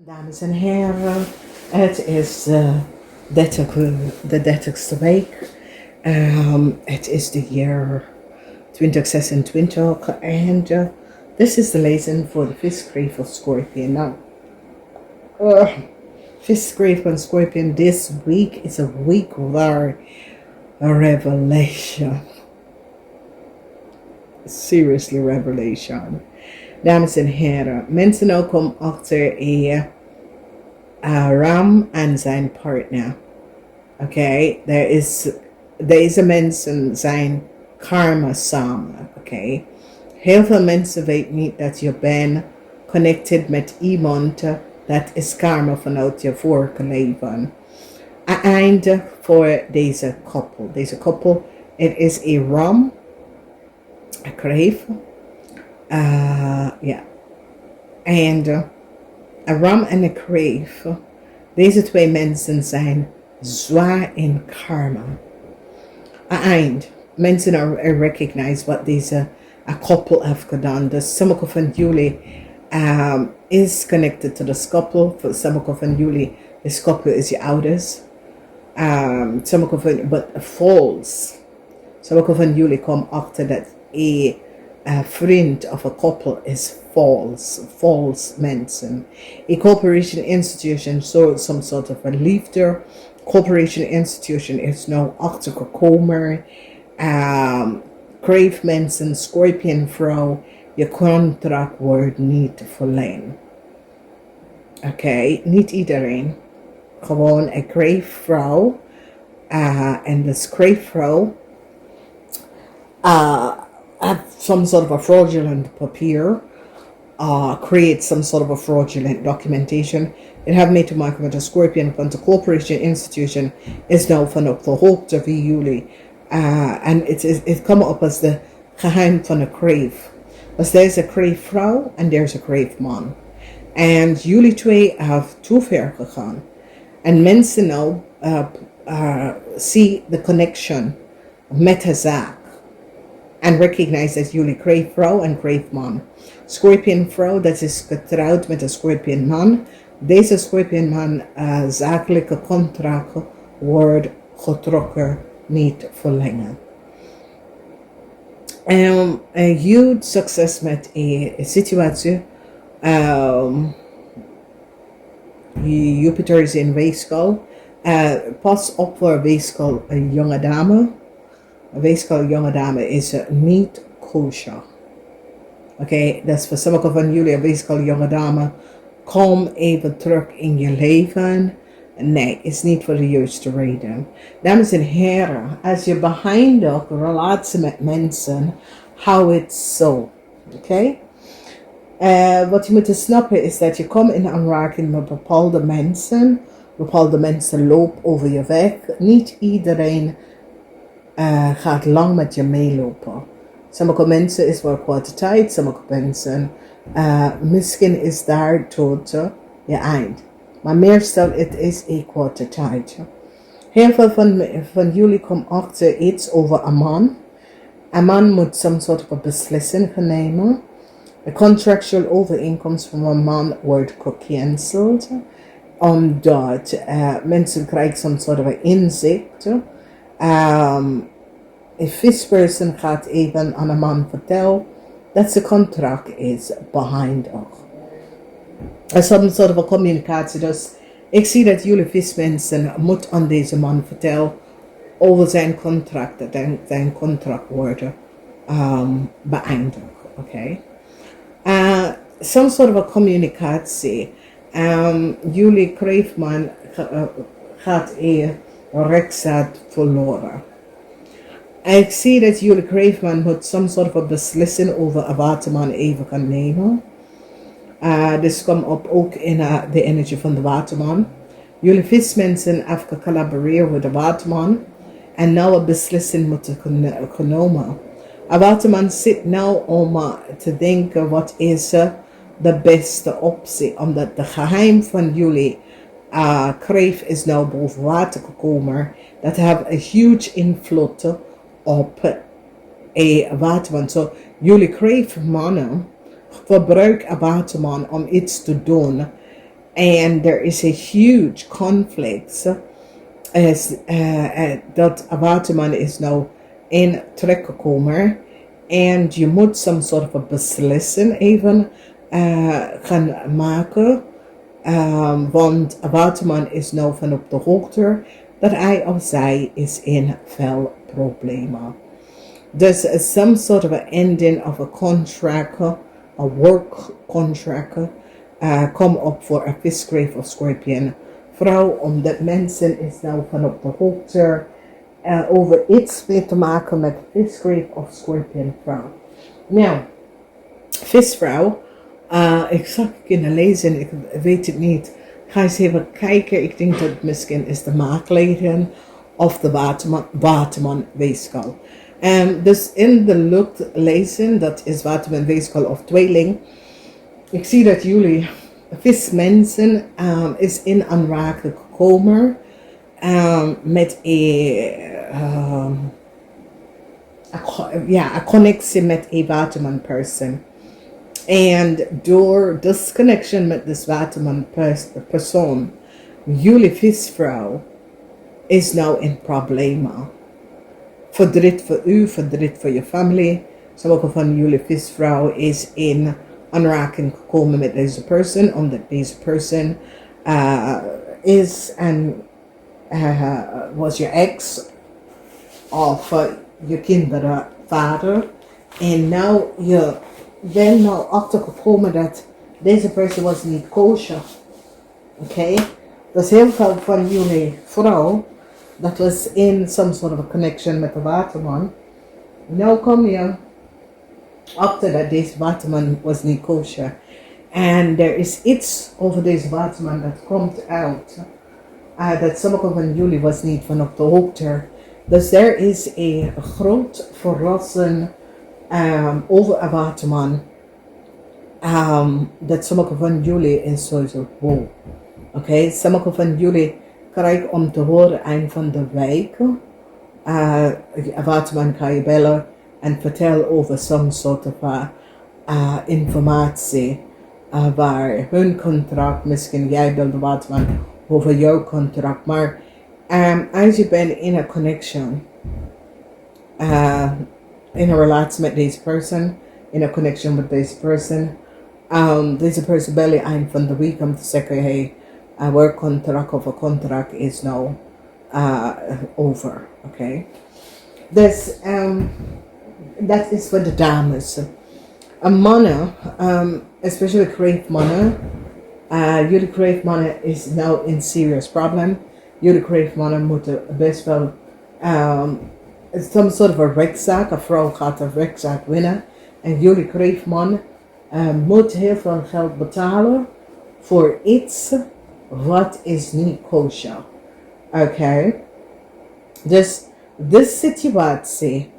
Dames en heren, het is de 30ste week. Het is de jaar 2026 and this is the Lezing for the fifth grade of Scorpion. Now, fifth grade of Scorpion, this week is a week where a revelation, seriously revelation. Dames en heren, mensen nou komen achter Ram en zijn partner. Okay, there is a mensen zijn karma samen. Okay, heel veel mensen weten niet dat je bent connected met iemand dat is karma vanuit je vorige leven. Einde voor deze koppel. Deze koppel, het is een Ram, een kreeft. En een Ram en een kreeft. Deze twee mensen zijn zwaar in karma. Eind. Mensen recognize wat deze koppel heeft gedaan. Dus sommige van jullie is connected to this couple. For sommige van jullie, this couple is je ouders. Sommige van, but false. Sommige van jullie komen achter dat a friend of a couple is false mensen. A corporation institution, so some sort of a Liefde corporation institution is nou achtergekomen. Kreeft mensen, Scorpion vrouw, je contract wordt niet verlengd. Oké, niet iedereen. Gewoon een kreeft vrouw. En de kreeft vrouw have some sort of a fraudulent papier, create some sort of a fraudulent documentation. It have made to maken met een Scorpion van de corporation institution is nou van op de hoogte van jullie. And it come up as the geheim van een kreeft. Dus there's a kreeft vrouw and there's a kreeft man. And jullie twee have too ver gegaan. En mensen nou see the connection met de zaak. And recognize that jullie kreeft vrouw en kreeft man. Scorpion vrouw, dat is getrouwd met een Scorpion man. Deze Scorpion man, zakelijke contract wordt getrokken, niet verlengen. Huge succes met een situatie. Jupiter is in weegschaal. Pas op voor weegschaal een jonge dame. Een weegschaal jonge dame is niet kosher. Oké, dat is voor sommige van jullie een weegschaal jonge dame. Kom even terug in je leven. Nee, is niet voor de juiste reden. Dames en heren, als je behindigt relatie met mensen, hou het zo. Oké? Wat je moet snappen is dat je komt in aanraking met bepaalde mensen. Bepaalde mensen lopen over je weg. Niet iedereen gaat lang met je meelopen. Sommige mensen is voor korte tijd, sommige mensen misschien is daar tot je eind. Maar meestal het is een korte tijd. Heel veel van jullie komen achter iets over een man. Een man moet some soort van beslissing nemen. De contractual overeenkomst van een man wordt gecanceld. Omdat mensen krijgen some soort van inzicht. Een visperson gaat even aan een man vertellen dat zijn contract is behindigd. Er is een soort van communicatie. Dus ik zie dat jullie vismensen moeten aan deze man vertellen over zijn contract. Dat zijn contract wordt beëindigd. Okay? Some sort of communicatie. Jullie kreeftman gaat een rechtszaak verloren. Ik zie dat jullie kreeftman moet some sort of beslissing over een waterman even kan nemen. Dus kom op ook in de energie van de waterman. Jullie vismensen hebben gecollaboreerd met de waterman. En nou een beslissing moeten genomen. Een waterman zit nou om te denken wat is de beste optie. Omdat de geheim van jullie kreeft is nou boven water gekomen. Dat heeft een huge invloed op een waterman. So jullie kreeftmannen verbruiken een waterman om iets te doen. And there is a huge conflict as dat waterman is nou in teruggekomen. En je moet some sort of a beslissing even gaan maken. Want een waterman is nou van op de hoogte dat hij of zij is in veel problemen. Dus some sort of an ending of a contract, a work contract, kom op voor een vis, kreeft of schorpioen vrouw, omdat mensen is nou van op de hoogte over iets mee te maken met vis, kreeft of schorpioen vrouw. Nou, visvrouw, ik zag in de Lezing, ik weet het niet. Ga eens even kijken, ik denk dat het misschien is de maakleden of de waterman weeskal. Dus in de lucht lezen, dat is waterman weeskal of tweeling. Ik zie dat jullie vismensen is in aanraking gekomen met een connectie met een waterman person. En door this connection met this waterman persoon, jullie visvrouw is nou in problemen. Verdriet voor u, verdriet voor je familie. Sommige van jullie visvrouw is in aanraking gekomen met deze persoon, omdat deze persoon is en was je ex of je kinderen vader. En nou je bent nou achtergekomen dat deze persoon was niet kosher. Oké? Dus heel veel van jullie vrouw, dat was in some sort of a connection met de waterman. Nou kom je achter dat deze waterman was niet kosher. En er is iets over deze waterman dat komt uit. Dat sommige van jullie was niet van op de hoogte. Dus er is een groot verrassing over een waterman. Dat sommige van jullie is sowieso wow. Oké, sommige van jullie krijgen om te horen eind van de week. Een waterman kan je bellen en vertellen over some soort of informatie. Waar hun contract, misschien jij belt de waterman over jouw contract. Maar als je bent in een connection, in een relatie met deze persoon, in een connection met deze persoon, deze persoon bel je eind van de week om te zeggen, hey, our contract of a contract is now over. Okay. Dus dat is voor de dames. Mannen, especially kreeft mannen, jullie kreeft mannen is now in serious problem. Jullie kreeft mannen moeten best wel some sort of a rechtszaak, een vrouw gaat een rechtszaak winnen. En jullie kreeft man moet heel veel geld betalen voor iets wat is niet kosher. Oké. Dus de situatie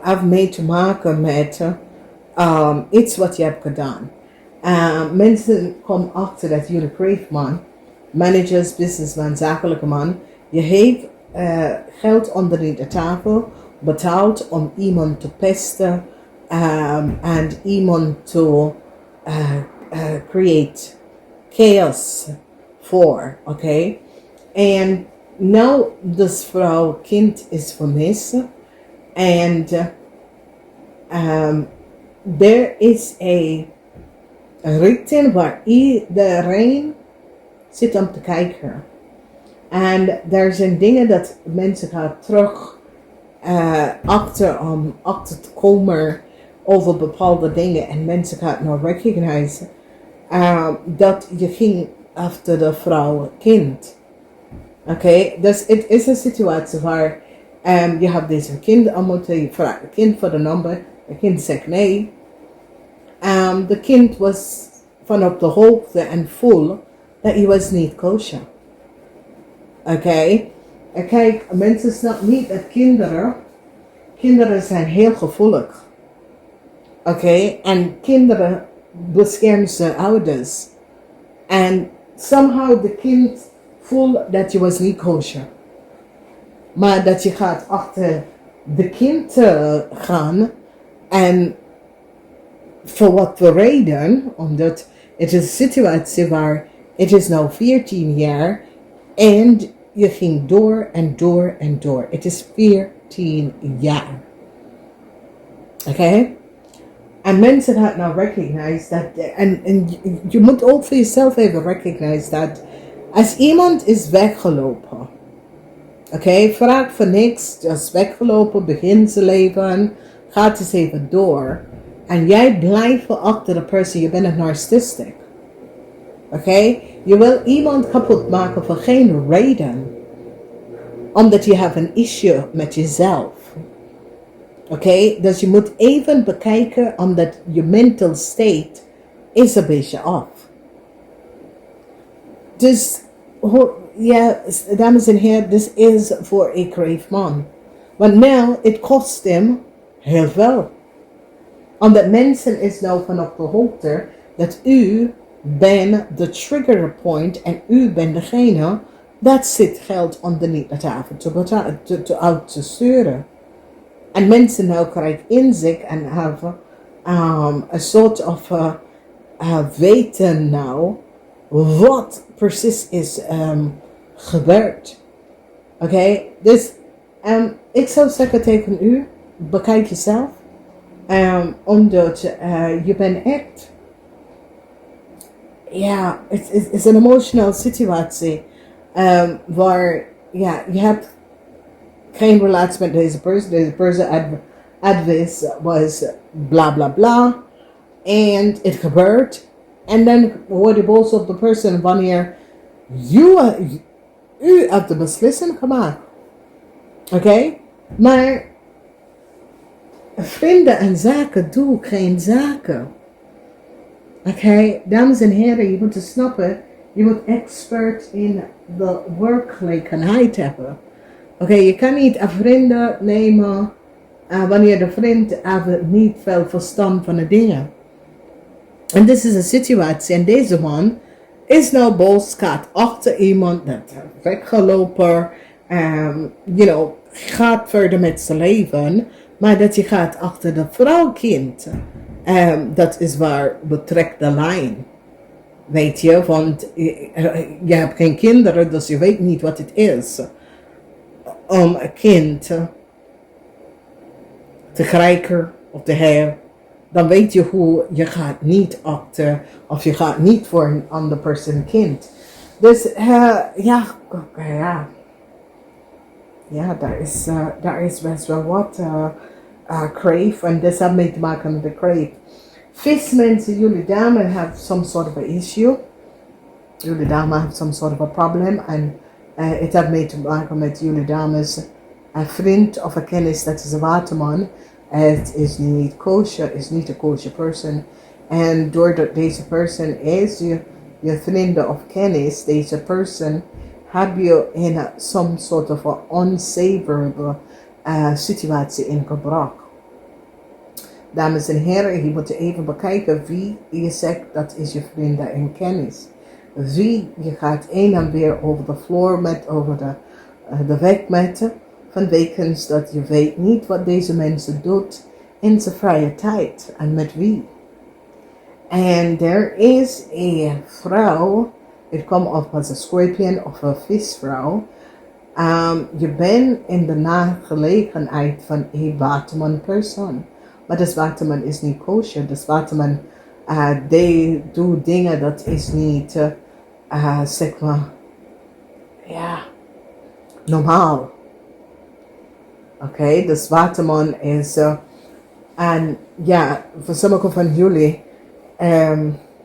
heeft mee te maken met iets wat je hebt gedaan. Mensen komen achter dat jullie kreeftman, managers, businessman, zakelijke man, je heeft geld onder de tafel betaald om iemand te pesten en iemand te create chaos voor, oké? En nou, dus vrouw, kind is vermist en er is een richting waar iedereen zit om te kijken. En er zijn dingen dat mensen gaan terug achter te komen over bepaalde dingen en mensen gaan nou recognizen dat je ging achter de vrouw kind. Oké, dus het is een situatie waar je hebt deze kind, je vraagt het kind voor de nummer, het kind zegt nee. De kind was van op de hoogte en voel dat hij was niet kosher. Oké, en kijk, mensen snappen niet dat kinderen zijn heel gevoelig. Oké, en kinderen beschermen zijn ouders. En somehow de kind voelt dat je was niet kosher. Maar dat je gaat achter de kind gaan en voor wat voor reden, omdat het is een situatie waar Het is nu 14 jaar en je ging door en door en door. Het is 14 jaar. Oké? En mensen gaan nou recognize dat, en je moet ook voor jezelf even recognize dat als iemand is weggelopen, oké, vraag voor niks, just weggelopen, begint zijn leven, gaat eens even door. En jij blijft achter de persoon, je bent een narcissistic. Oké? Je wil iemand kapot maken voor geen reden. Omdat je hebt een issue met jezelf. Oké? Dus je moet even bekijken, omdat je mental state is een beetje af. Dus, ja, dames en heren, dit is voor een kreeft man. Want nou, het kost hem heel veel. Omdat mensen is nou vanaf de hoogte dat u bent de trigger point en u bent degene dat zit geld onderneath de tafel uit te sturen. En mensen nou krijgen inzicht en hebben een soort of weten nou wat precies is gebeurd. Oké? Dus ik zou zeggen tegen u, bekijk jezelf. Omdat je bent echt, ja, het is een emotionele situatie waar, ja, je hebt geen relatie met deze persoon advies was bla bla bla en het gebeurt en dan word je boos op de persoon wanneer u hebt de beslissing gemaakt. Oké? Maar vrienden en zaken doe geen zaken. Oké, dames en heren, je moet het snappen. Je moet expert in de werkelijkheid hebben. Oké, je kan niet een vrienden nemen wanneer de vriend niet veel verstand van de dingen. En dit is een situatie en deze man is nou boos, gaat achter iemand dat weggelopen, gaat verder met zijn leven. Maar dat je gaat achter de vrouw-kind. Dat is waar betrekt de lijn. Weet je, want je hebt geen kinderen, dus je weet niet wat het is om een kind te krijgen of te hebben. Dan weet je hoe je gaat niet achter of je gaat niet voor een ander persoon kind. Dus daar is best wel wat kreeft en dat heeft mee te maken met de kreeft. Vismensen, jullie dame have some sort of an issue. Jullie dame have some sort of a problem en het heeft mee te maken met jullie dames een vriend of een kennis, dat is een waterman. Het is niet kosher, is niet een kosher person. En doordat deze person is je vrienden of kennis, deze person heb je in some sort of a unsavorable situatie ingebracht. Dames en heren, je moet even bekijken wie je zegt dat is je vrienden en kennis. Wie je gaat een en weer over de vloer met, over de weg met. Vanwege dat je weet niet wat deze mensen doet in zijn vrije tijd en met wie. En er is een vrouw, het komt op als een schorpioen of een visvrouw. Je bent in de nagelegenheid van een waterman persoon. Maar dat waterman is niet kosher. Dat waterman die doet dingen dat is niet, zeg maar, ja, normaal. Oké, dus waterman is, en ja, voor sommigen van jullie,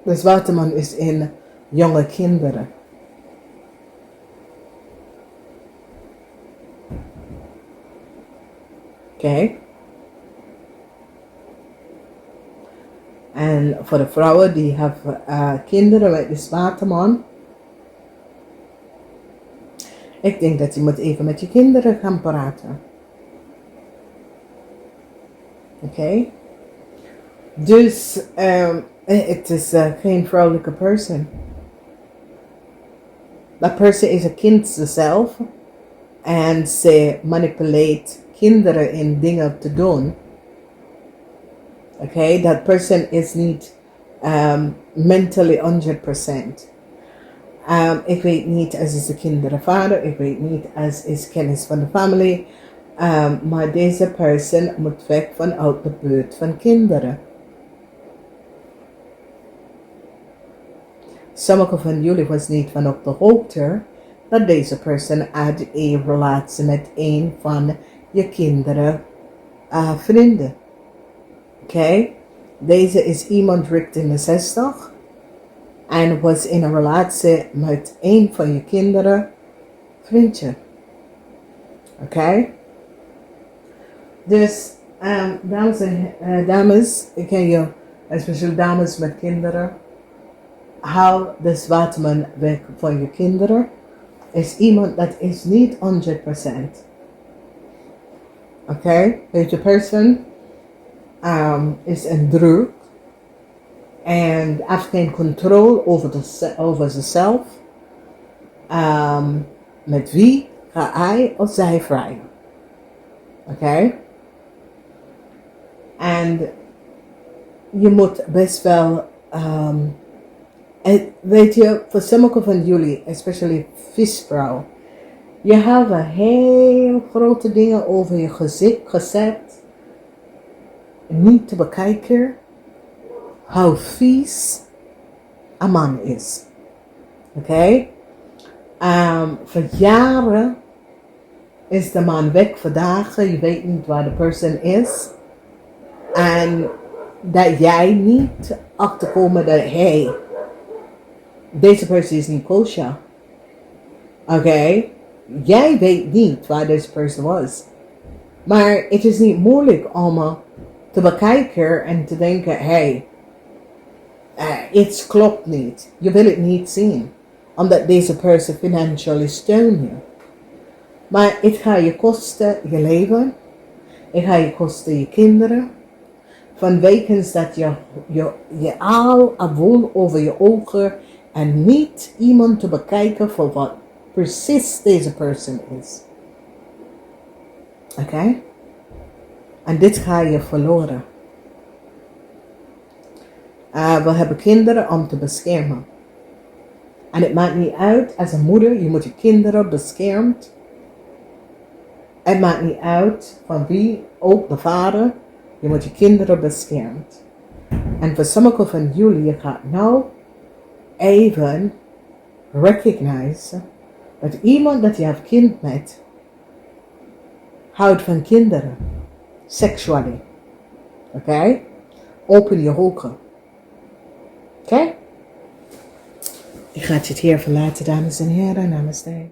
dus waterman is in jonge kinderen. Oké. En voor de vrouwen die hebben kinderen met de waterman. Ik denk dat je moet even met je kinderen gaan praten. Oké. Dus het is geen vrouwelijke persoon. Dat persoon is een kind zelf. En ze manipuleert kinderen in dingen te doen. That person is niet mentally 100%. Ik weet niet als is de kinderenvader. Ik weet niet als is kennis van de familie. Maar deze persoon moet weg vanuit de buurt van kinderen. Sommigen van jullie was niet van op de hoogte dat deze persoon had een relatie met een van je kinderen vrienden. Oké? Deze is iemand richting de 60 en was in een relatie met een van je kinderen vriendje. Oké? Dus, dames, ik ken je, especially dames met kinderen, haal de zwaarteman weg van je kinderen. Is iemand dat is niet 100%. Oké? Deze persoon is een druk en heeft geen controle over zichzelf. Met wie ga hij of zij vrij? Oké? En je moet best wel, weet je, voor sommigen van jullie, especially visvrouw, je hebt heel grote dingen over je gezicht gezet, niet te bekijken hoe vies een man is. Oké? Voor jaren is de man weg voor dagen, je weet niet waar de persoon is. En dat jij niet achterkomen dat, hey, deze persoon is niet kosher. Oké? Jij weet niet waar deze persoon was. Maar het is niet moeilijk om te bekijken en te denken, hey, iets klopt niet. Je wil het niet zien. Omdat deze persoon financiële steunt je. Maar het gaat je kosten je leven. Het gaat je kosten je kinderen. Vanwege dat je al een wol over je ogen en niet iemand te bekijken voor wat precies deze persoon is. Oké? En dit ga je verloren. We hebben kinderen om te beschermen. En het maakt niet uit, als een moeder, je moet je kinderen beschermen. Het maakt niet uit van wie, ook de vader, je moet je kinderen beschermen. En voor sommigen van jullie, je gaat nou even recognize dat iemand dat je hebt kind met, houdt van kinderen. Sexually. Oké? Open je ogen. Oké? Ik ga het hier verlaten, dames en heren. Namaste.